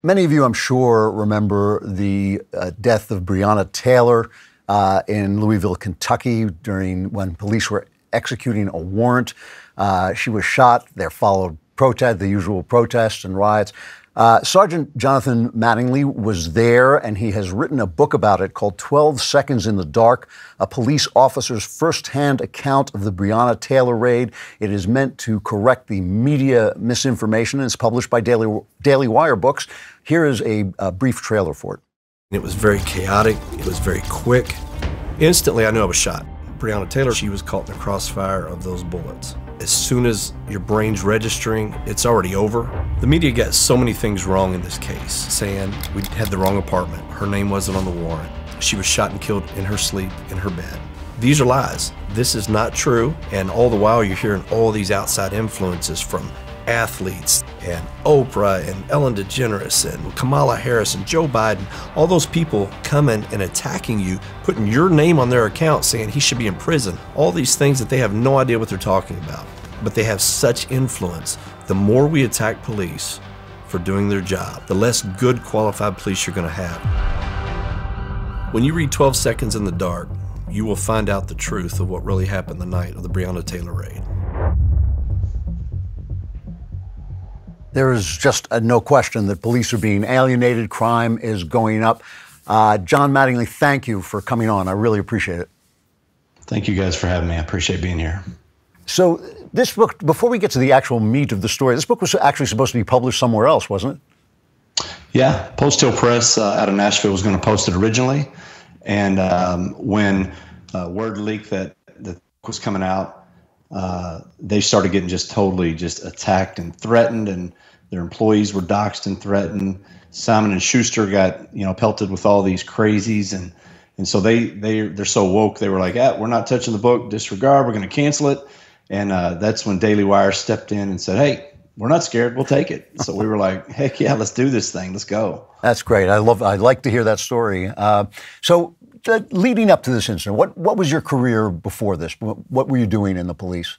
Many of you, I'm sure, remember the death of Breonna Taylor in Louisville, Kentucky, when police were executing a warrant. She was shot. There followed the usual protests and riots. Sergeant Jonathan Mattingly was there, and he has written a book about it called 12 Seconds in the Dark, a police officer's firsthand account of the Breonna Taylor Raid. It is meant to correct the media misinformation, and it's published by Daily Wire Books. Here is a brief trailer for it. It was very chaotic. It was very quick. Instantly, I knew I was shot. Breonna Taylor, she was caught in the crossfire of those bullets. As soon as your brain's registering, it's already over. The media got so many things wrong in this case, saying we had the wrong apartment, her name wasn't on the warrant, she was shot and killed in her sleep in her bed. These are lies. This is not true, and all the while you're hearing all these outside influences from athletes and Oprah and Ellen DeGeneres and Kamala Harris and Joe Biden, all those people coming and attacking you, putting your name on their account saying he should be in prison, all these things that they have no idea what they're talking about. But they have such influence. The more we attack police for doing their job, the less good qualified police you're going to have. When you read 12 Seconds in the Dark, you will find out the truth of what really happened the night of the Breonna Taylor Raid. There is just no question that police are being alienated. Crime is going up. John Mattingly, thank you for coming on. I really appreciate it. Thank you guys for having me. I appreciate being here. So this book, before we get to the actual meat of the story, this book was actually supposed to be published somewhere else, wasn't it? Yeah, Post Hill Press out of Nashville was going to post it originally. And when word leaked that the book was coming out, they started getting totally attacked and threatened, and their employees were doxxed and threatened. Simon and Schuster got, pelted with all these crazies, and so they're so woke. They were like, we're not touching the book, disregard, we're going to cancel it. And that's when Daily Wire stepped in and said, hey, we're not scared, we'll take it. So we were like, heck yeah, let's do this thing, let's go. That's great. I'd like to hear that story. So leading up to this incident, what was your career before this? What were you doing in the police?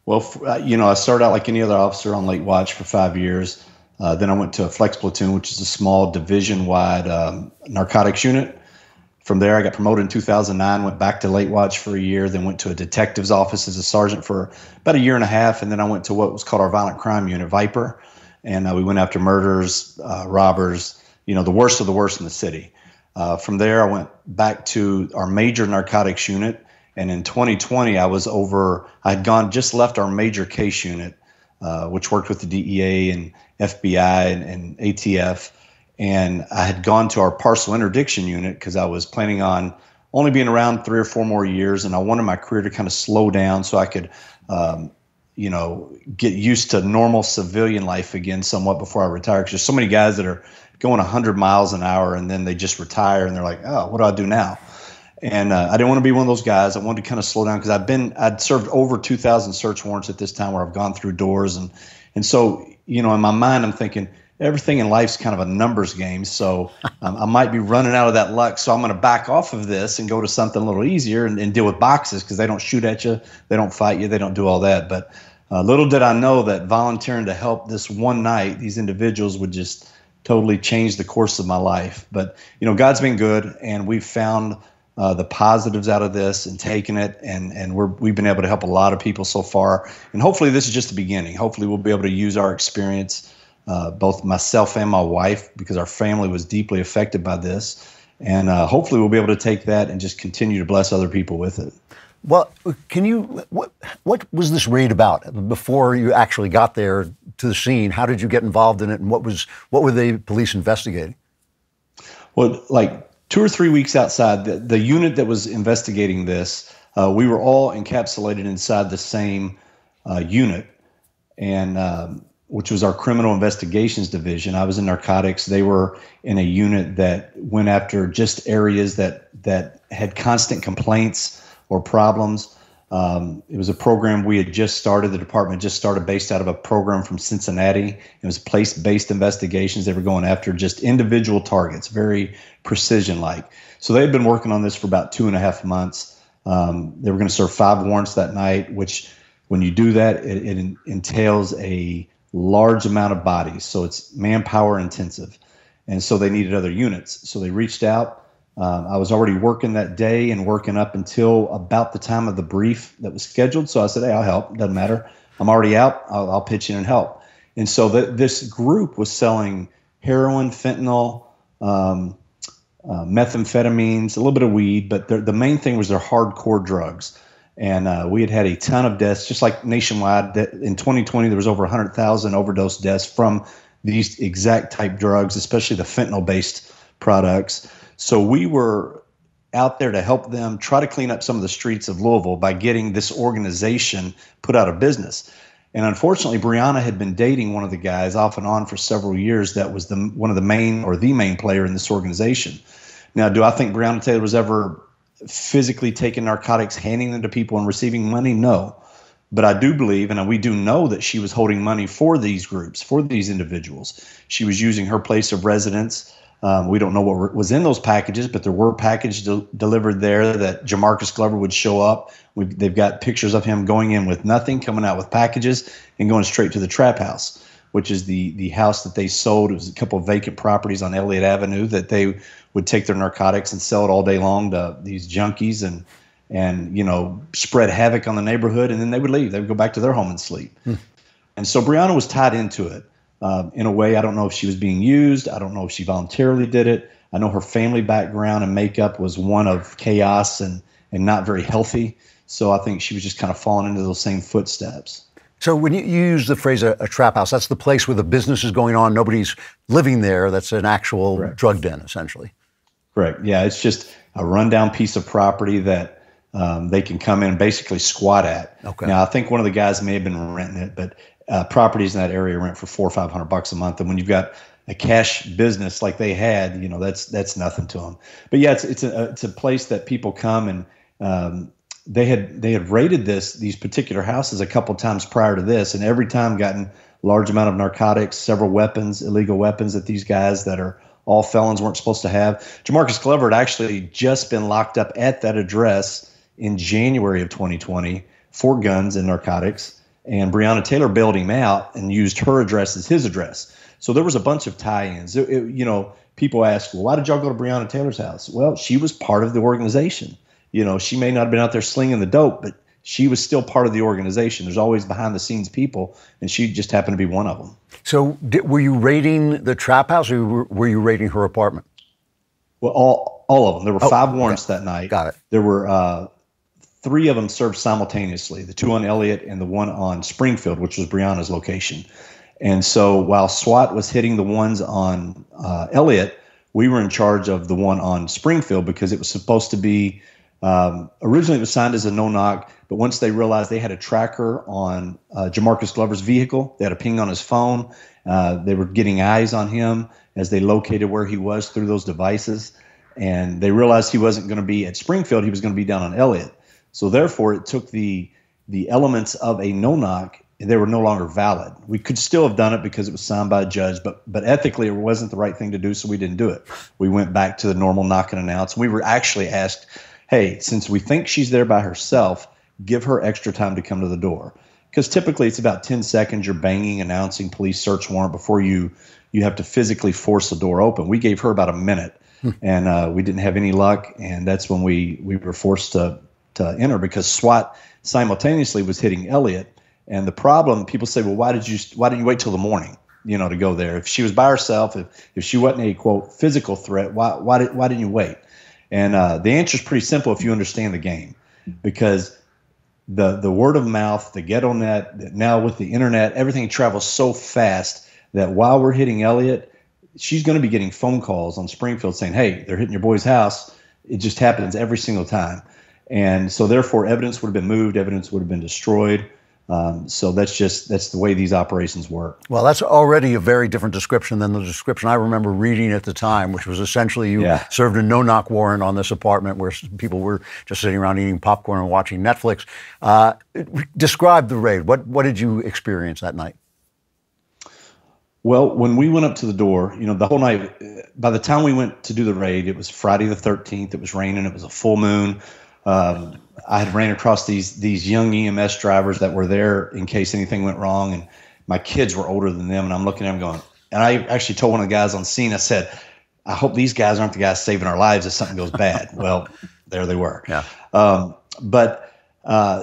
Well, I started out like any other officer on late watch for 5 years. Then I went to a flex platoon, which is a small division-wide narcotics unit. From there, I got promoted in 2009, went back to late watch for a year, then went to a detective's office as a sergeant for about a year and a half, and then I went to what was called our violent crime unit, Viper, and we went after murders, robbers, the worst of the worst in the city. From there, I went back to our major narcotics unit. And in 2020, I had just left our major case unit, which worked with the DEA and FBI and ATF. And I had gone to our parcel interdiction unit because I was planning on only being around 3 or 4 more years. And I wanted my career to kind of slow down so I could, get used to normal civilian life again somewhat before I retire. Because there's so many guys that are going 100 miles an hour and then they just retire and they're like, oh, what do I do now? And I didn't want to be one of those guys. I wanted to kind of slow down because I'd served over 2,000 search warrants at this time where I've gone through doors. And so, in my mind, I'm thinking everything in life's kind of a numbers game. So I might be running out of that luck. So I'm going to back off of this and go to something a little easier and deal with boxes because they don't shoot at you. They don't fight you. They don't do all that. But little did I know that volunteering to help this one night, these individuals would just totally change the course of my life. But, God's been good, and we've found the positives out of this and taken it, and we've been able to help a lot of people so far. And hopefully this is just the beginning. Hopefully we'll be able to use our experience, both myself and my wife, because our family was deeply affected by this. And hopefully we'll be able to take that and just continue to bless other people with it. Well, what was this raid about before you actually got there to the scene? How did you get involved in it, and what were the police investigating? Well, 2 or 3 weeks outside, the unit that was investigating this, we were all encapsulated inside the same unit, and which was our criminal investigations division. I was in narcotics. They were in a unit that went after just areas that had constant complaints or problems. It was a program we had just started. The department just started based out of a program from Cincinnati. It was place-based investigations. They were going after just individual targets, very precision-like. So they had been working on this for about 2.5 months. They were going to serve 5 warrants that night, which when you do that, it entails a large amount of bodies, so it's manpower intensive. And so they needed other units. So they reached out. I was already working that day and working up until about the time of the brief that was scheduled. So I said, hey, I'll help. Doesn't matter. I'm already out. I'll pitch in and help. And so this group was selling heroin, fentanyl, methamphetamines, a little bit of weed, but the main thing was their hardcore drugs. And we had a ton of deaths, just like nationwide. In 2020, there was over 100,000 overdose deaths from these exact type drugs, especially the fentanyl-based products. So we were out there to help them try to clean up some of the streets of Louisville by getting this organization put out of business. And unfortunately, Breonna had been dating one of the guys off and on for several years that was one of the main or the main player in this organization. Now, do I think Breonna Taylor was ever physically taking narcotics, handing them to people and receiving money? No. But I do believe, and we do know, that she was holding money for these groups, for these individuals. She was using her place of residence. We don't know what was in those packages, but there were packages delivered there that Jamarcus Glover would show up. They've got pictures of him going in with nothing, coming out with packages, and going straight to the trap house, which is the house that they sold. It was a couple of vacant properties on Elliott Avenue that they would take their narcotics and sell it all day long to these junkies and spread havoc on the neighborhood, and then they would leave. They would go back to their home and sleep. And so Breonna was tied into it. In a way, I don't know if she was being used. I don't know if she voluntarily did it. I know her family background and makeup was one of chaos and not very healthy. So I think she was just kind of falling into those same footsteps. So when you use the phrase a trap house, that's the place where the business is going on. Nobody's living there. That's an actual drug den, essentially. Correct. Yeah, it's just a rundown piece of property that they can come in and basically squat at. Okay. Now, I think one of the guys may have been renting it, but properties in that area rent for $400 or $500 a month. And when you've got a cash business like they had, that's nothing to them. But yeah, it's a place that people come, and they had raided these particular houses a couple times prior to this, and every time gotten large amount of narcotics, several weapons, illegal weapons that these guys that are all felons weren't supposed to have. Jamarcus Glover had actually just been locked up at that address in January of 2020 for guns and narcotics, and Breonna Taylor bailed him out and used her address as his address. So there was a bunch of tie-ins. People ask, well, why did y'all go to Breonna Taylor's house? Well, she was part of the organization. She may not have been out there slinging the dope, but she was still part of the organization. There's always behind-the-scenes people, and she just happened to be one of them. So were you raiding the trap house, or were you raiding her apartment? Well, all of them. There were 5 warrants that night. Got it. There were 3 of them served simultaneously, the 2 on Elliott and the 1 on Springfield, which was Breonna's location. And so while SWAT was hitting the ones on Elliott, we were in charge of the one on Springfield because it was supposed to be originally it was signed as a no-knock, but once they realized they had a tracker on Jamarcus Glover's vehicle, they had a ping on his phone, they were getting eyes on him as they located where he was through those devices, and they realized he wasn't going to be at Springfield, he was going to be down on Elliott. So therefore, it took the elements of a no-knock, and they were no longer valid. We could still have done it because it was signed by a judge, but ethically it wasn't the right thing to do, so we didn't do it. We went back to the normal knock and announce. We were actually asked, hey, since we think she's there by herself, give her extra time to come to the door. Because typically it's about 10 seconds you're banging, announcing police search warrant before you have to physically force the door open. We gave her about a minute, and we didn't have any luck, and that's when we were forced to enter because SWAT simultaneously was hitting Elliott. And the problem, people say, well, why didn't you wait till the morning, to go there? If she was by herself, if she wasn't a, quote, physical threat, why didn't you wait? And the answer is pretty simple if you understand the game, because the word of mouth, the ghetto net, now with the internet, everything travels so fast that while we're hitting Elliott, she's going to be getting phone calls on Springfield saying, hey, they're hitting your boy's house. It just happens every single time. And so therefore evidence would have been moved, evidence would have been destroyed. So that's the way these operations work. Well, that's already a very different description than the description I remember reading at the time, which was essentially you served a no-knock warrant on this apartment where people were just sitting around eating popcorn and watching Netflix. Describe the raid. What did you experience that night? Well, when we went up to the door, the whole night, by the time we went to do the raid, it was Friday the 13th. It was raining. It was a full moon. I had ran across these young EMS drivers that were there in case anything went wrong, and my kids were older than them, and I'm looking at them going, and I actually told one of the guys on scene, I said, I hope these guys aren't the guys saving our lives if something goes bad. Well, there they were. Yeah.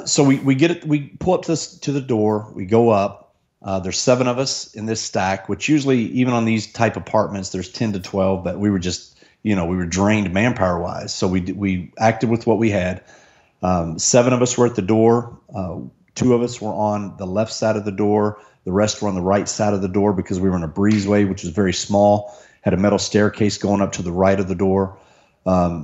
So we pull up to the door, we go up. There's 7 of us in this stack, which usually even on these type apartments, there's 10 to 12, but we were just, we were drained manpower wise. So we acted with what we had. 7 of us were at the door. 2 of us were on the left side of the door. The rest were on the right side of the door because we were in a breezeway, which was very small, had a metal staircase going up to the right of the door.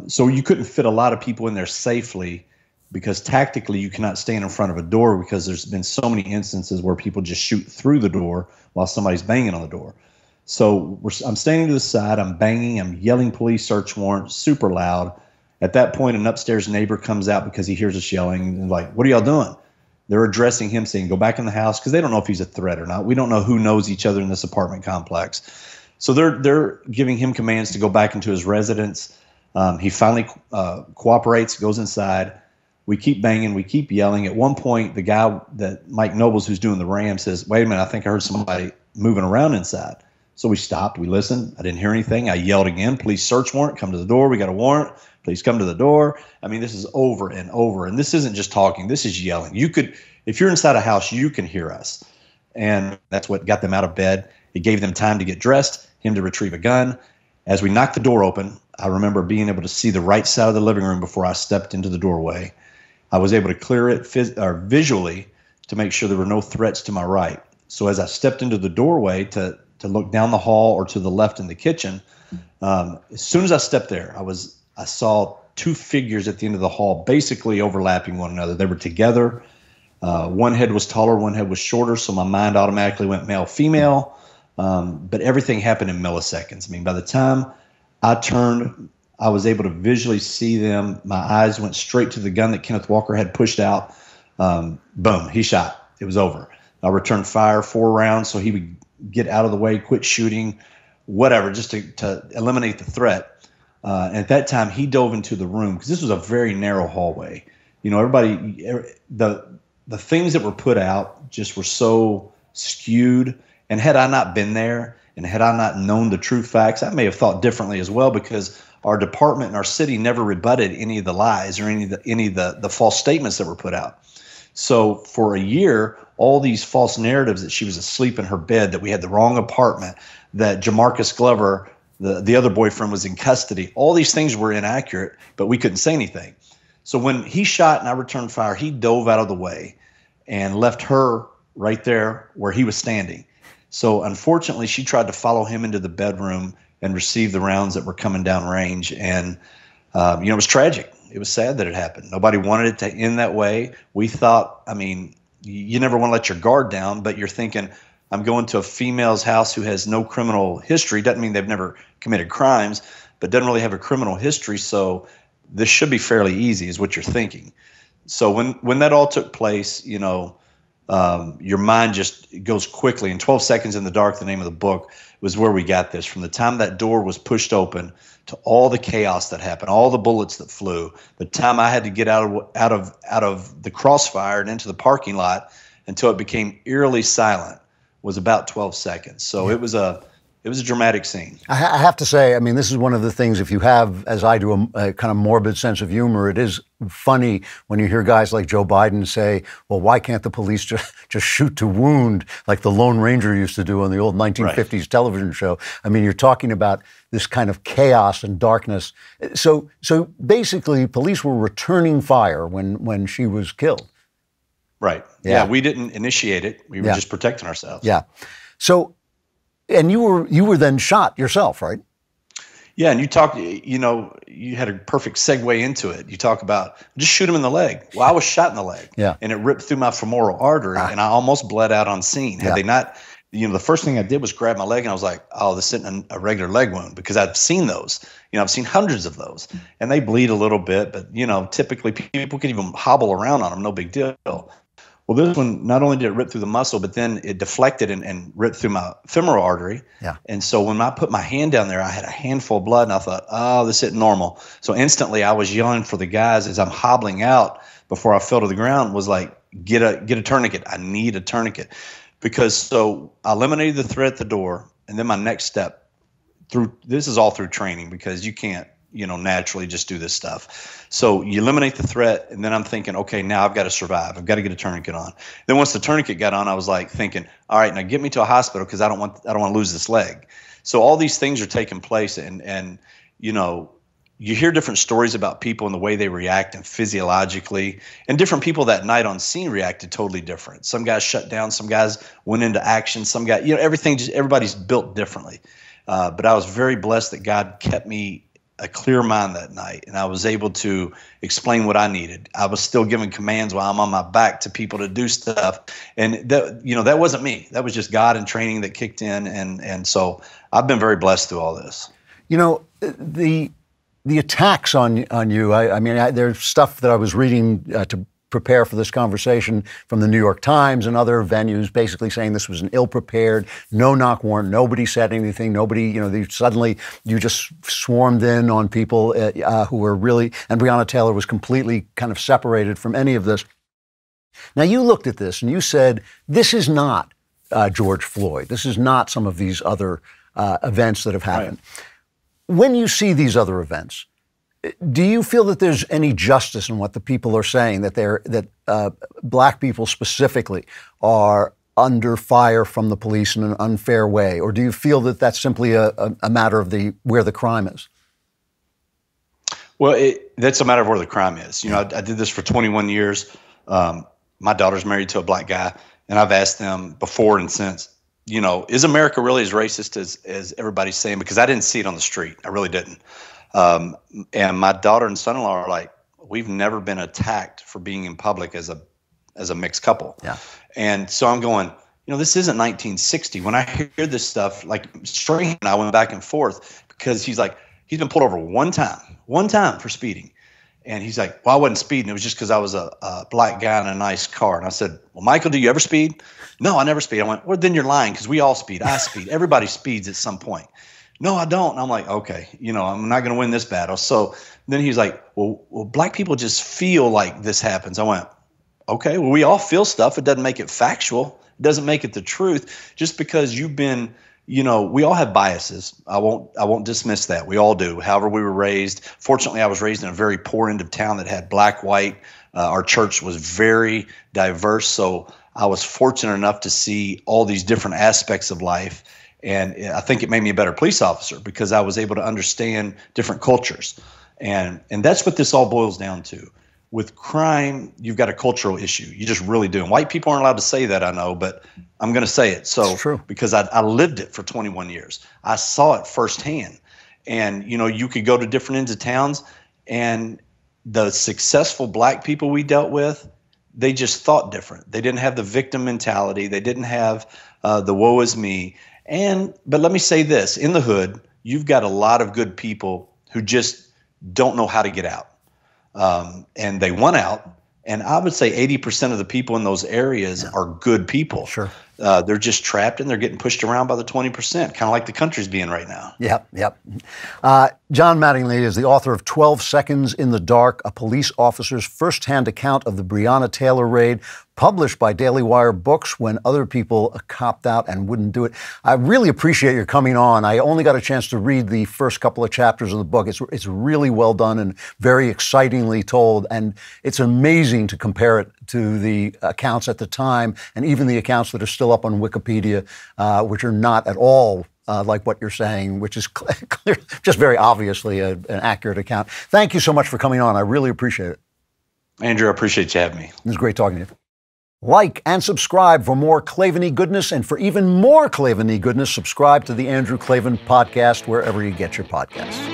So you couldn't fit a lot of people in there safely because tactically you cannot stand in front of a door because there's been so many instances where people just shoot through the door while somebody's banging on the door. So I'm standing to the side, I'm banging, I'm yelling police search warrant, super loud. At that point, an upstairs neighbor comes out because he hears us yelling and like, what are y'all doing? They're addressing him saying, go back in the house because they don't know if he's a threat or not. We don't know who knows each other in this apartment complex. So they're giving him commands to go back into his residence. He finally cooperates, goes inside. We keep banging, we keep yelling. At one point, the guy that Mike Nobles, who's doing the ram, says, wait a minute, I think I heard somebody moving around inside. So we stopped, we listened. I didn't hear anything. I yelled again, police search warrant, come to the door. We got a warrant. Please come to the door. I mean, this is over and over. And this isn't just talking, this is yelling. If you're inside a house, you can hear us. And that's what got them out of bed. It gave them time to get dressed, him to retrieve a gun. As we knocked the door open, I remember being able to see the right side of the living room before I stepped into the doorway. I was able to clear it visually to make sure there were no threats to my right. So as I stepped into the doorway to look down the hall or to the left in the kitchen, as soon as I stepped there, I saw 2 figures at the end of the hall basically overlapping one another. They were together. One head was taller, one head was shorter, so my mind automatically went male, female. But everything happened in milliseconds. I mean, by the time I turned, I was able to visually see them. My eyes went straight to the gun that Kenneth Walker had pushed out. Boom, he shot. It was over. I returned fire 4 rounds so he would get out of the way, quit shooting, whatever, just to eliminate the threat. And at that time, he dove into the room because this was a very narrow hallway. The things that were put out just were so skewed. And had I not been there and had I not known the true facts, I may have thought differently as well because our department and our city never rebutted any of the lies or any of the false statements that were put out. So for a year, all these false narratives that she was asleep in her bed, that we had the wrong apartment, that Jamarcus Glover, the other boyfriend, was in custody, all these things were inaccurate, but we couldn't say anything. So when he shot and I returned fire, he dove out of the way and left her right there where he was standing. So unfortunately, she tried to follow him into the bedroom and receive the rounds that were coming down range. And, it was tragic. It was sad that it happened. Nobody wanted it to end that way. We thought, I mean, you never want to let your guard down, but you're thinking, I'm going to a female's house who has no criminal history. Doesn't mean they've never committed crimes, but doesn't really have a criminal history. So this should be fairly easy is what you're thinking. So when that all took place, your mind just goes quickly. And 12 Seconds in the Dark, the name of the book, was where we got this. From the time that door was pushed open to all the chaos that happened, all the bullets that flew, the time I had to get out of the crossfire and into the parking lot until it became eerily silent was about 12 seconds. So it was a dramatic scene. I have to say, I mean, this is one of the things, if you have, as I do, a kind of morbid sense of humor, it is funny when you hear guys like Joe Biden say, well, why can't the police just shoot to wound like the Lone Ranger used to do on the old 1950s television show? I mean, you're talking about this kind of chaos and darkness. So basically, police were returning fire when she was killed. Right. Yeah, we didn't initiate it. We were just protecting ourselves. Yeah. So, and you were then shot yourself, right? Yeah, and you had a perfect segue into it. You talk about just shoot him in the leg. Well, I was shot in the leg, and it ripped through my femoral artery, and I almost bled out on scene. Had they not, the first thing I did was grab my leg, and I was like, oh, this isn't a regular leg wound, because I've seen those. I've seen hundreds of those, and they bleed a little bit, but typically people can even hobble around on them, no big deal. Well, this one, not only did it rip through the muscle, but then it deflected and ripped through my femoral artery. Yeah. And so when I put my hand down there, I had a handful of blood, and I thought, oh, this isn't normal. So instantly I was yelling for the guys as I'm hobbling out before I fell to the ground, was like, get a tourniquet. I need a tourniquet. because so I eliminated the threat at the door, and then my next step this is all through training, because you can't, naturally just do this stuff. So you eliminate the threat, and then I'm thinking, okay, now I've got to survive. I've got to get a tourniquet on. Then once the tourniquet got on, I was like thinking, all right, now get me to a hospital, because I don't want to lose this leg. So all these things are taking place, and you hear different stories about people and the way they react and physiologically, and different people that night on scene reacted totally different. Some guys shut down, some guys went into action, some guys, everybody's built differently. But I was very blessed that God kept me a clear mind that night, and I was able to explain what I needed. I was still giving commands while I'm on my back to people to do stuff, and that wasn't me. That was just God and training that kicked in, and so I've been very blessed through all this. The attacks on you. There's stuff that I was reading to prepare for this conversation from the New York Times and other venues, basically saying this was an ill-prepared, no-knock warrant. Nobody said anything. Nobody, suddenly you just swarmed in on people who were really, and Breonna Taylor was completely kind of separated from any of this. Now, you looked at this and you said, this is not George Floyd. This is not some of these other events that have happened. Right. When you see these other events, do you feel that there's any justice in what the people are saying, that black people specifically are under fire from the police in an unfair way? Or do you feel that that's simply a matter of where the crime is? Well, that's a matter of where the crime is. I did this for 21 years. My daughter's married to a black guy, and I've asked them before and since, is America really as racist as everybody's saying? Because I didn't see it on the street. I really didn't. And my daughter and son-in-law are like, we've never been attacked for being in public as a mixed couple. Yeah. And so I'm going, this isn't 1960. When I hear this stuff, like Strahan and I went back and forth, because he's like, he's been pulled over one time for speeding. And he's like, well, I wasn't speeding. It was just because I was a black guy in a nice car. And I said, well, Michael, do you ever speed? No, I never speed. I went, well, then you're lying, because we all speed. I speed. Everybody speeds at some point. No, I don't. And I'm like, okay, I'm not going to win this battle. So then he's like, well, black people just feel like this happens. I went, okay, well, we all feel stuff. It doesn't make it factual. It doesn't make it the truth. Just because you've been, we all have biases. I won't dismiss that. We all do. However we were raised. Fortunately, I was raised in a very poor end of town that had black, white. Our church was very diverse. So I was fortunate enough to see all these different aspects of life. And I think it made me a better police officer, because I was able to understand different cultures. And that's what this all boils down to. With crime, you've got a cultural issue. You just really do. And white people aren't allowed to say that, I know, but I'm going to say it. So, true. Because I lived it for 21 years. I saw it firsthand. And, you could go to different ends of towns, and the successful black people we dealt with, they just thought different. They didn't have the victim mentality. They didn't have the woe is me. But let me say this, in the hood, you've got a lot of good people who just don't know how to get out. And they want out. And I would say 80% of the people in those areas are good people. Sure. They're just trapped, and they're getting pushed around by the 20%, kind of like the country's being right now. Yep. John Mattingly is the author of 12 Seconds in the Dark, a police officer's firsthand account of the Breonna Taylor Raid, published by Daily Wire Books when other people copped out and wouldn't do it. I really appreciate your coming on. I only got a chance to read the first couple of chapters of the book. It's really well done and very excitingly told, and it's amazing to compare it to the accounts at the time, and even the accounts that are still up on Wikipedia, which are not at all like what you're saying, which is clear, just very obviously an accurate account. Thank you so much for coming on. I really appreciate it. Andrew, I appreciate you having me. It was great talking to you. Like and subscribe for more Klavan-y goodness, and for even more Klavan-y goodness, subscribe to the Andrew Klavan Podcast wherever you get your podcasts.